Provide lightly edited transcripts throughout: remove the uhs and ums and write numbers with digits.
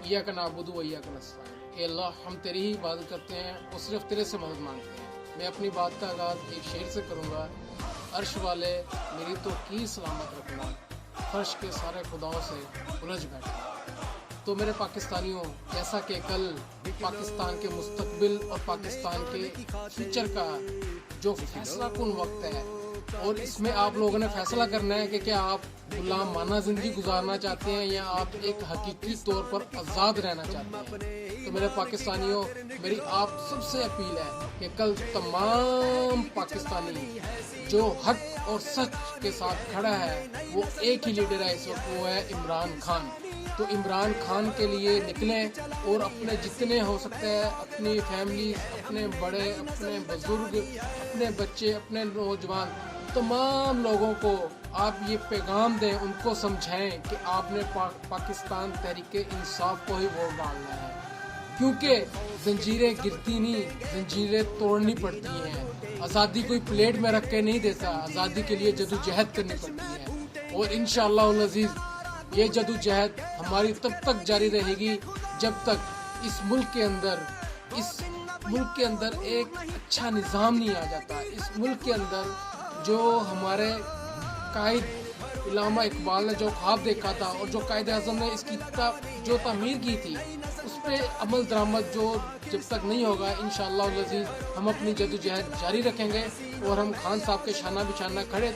इय्याका नअबुदु व इय्याका नस्तईन। ए अल्लाह, हम तेरी ही इबादत करते हैं और सिर्फ तेरे से मदद मांगते हैं। मैं अपनी बात का आगाज़ एक शेर से करूँगा। अर्श वाले मेरी तो की सलामत रखना, फर्श के सारे खुदाओं से उलझ बैठा। तो मेरे पाकिस्तानियों, जैसा कि कल पाकिस्तान के मुस्तकबिल और पाकिस्तान के फ्यूचर का जो फैसला कुन वक्त है, और इसमें आप लोगों ने फैसला करना है कि क्या आप गुलाम माना ज़िंदगी गुजारना चाहते हैं या आप एक हकीकी तौर पर आज़ाद रहना चाहते हैं। तो मेरे पाकिस्तानियों, मेरी आप सबसे अपील है कि कल तमाम पाकिस्तानी जो हक और सच के साथ खड़ा है, वो एक ही लीडर है इस वक्त, वो है इमरान खान। तो इमरान खान के लिए निकलें और अपने जितने हो सकते हैं, अपनी फैमिली, अपने बड़े, अपने बुजुर्ग, अपने बच्चे, अपने नौजवान, तमाम लोगों को आप ये पैगाम दें, उनको समझाएं कि आपने पाकिस्तान तहरीके इंसाफ को ही वोट डालना है, क्योंकि जंजीरें गिरती नहीं, जंजीरें तोड़नी पड़ती हैं। आज़ादी कोई प्लेट में रख के नहीं देता, आज़ादी के लिए जदोजहद करनी पड़ती है। और इंशाअल्लाह अज़ीज़ ये जदोजहद हमारी तब तक जारी रहेगी जब तक इस मुल्क के अंदर एक अच्छा निज़ाम नहीं आ जाता। इस मुल्क के अंदर जो हमारे कायद इल्लामा इकबाल ने जो ख्वाब देखा था और जो कायद आज़म ने इसकी जो तामीर की थी, उस पर अमल दरामद जो जब तक नहीं होगा, इंशाअल्लाह अज़ीज़ हम अपनी जदोजहद जारी रखेंगे। और हम खान साहब के शाना बिशाना खड़े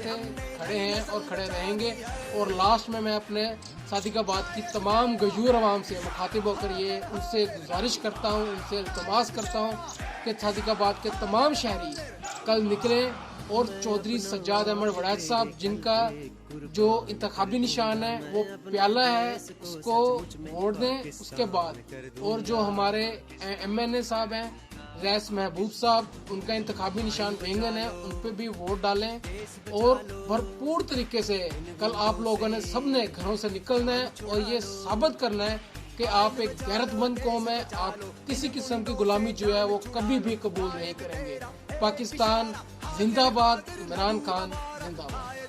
हैं और खड़े रहेंगे। और लास्ट में मैं अपने सादिकाबाद की तमाम गयूर अवाम से मुखातिब होकर ये उनसे गुजारिश करता हूँ, उनसे इल्तमास करता हूँ कि सादिकाबाद के तमाम शहरी कल निकलें और चौधरी सज्जाद अहमद वड़ैच साहब, जिनका जो इंतखाबी निशान है वो प्याला है, उसको वोट दें। उसके बाद और जो हमारे MNA साहब हैं, रैस महबूब साहब, उनका इंतखाबी निशान बैंगन है, उन पे भी वोट डालें। और भरपूर तरीके से कल आप लोगों ने सबने घरों से निकलना है और ये साबित करना है कि आप एक गैरतमंद कौम है। आप किसी किस्म की गुलामी जो है वो कभी भी कबूल नहीं करेंगे। पाकिस्तान जिंदाबाद, इमरान खान जिंदाबाद।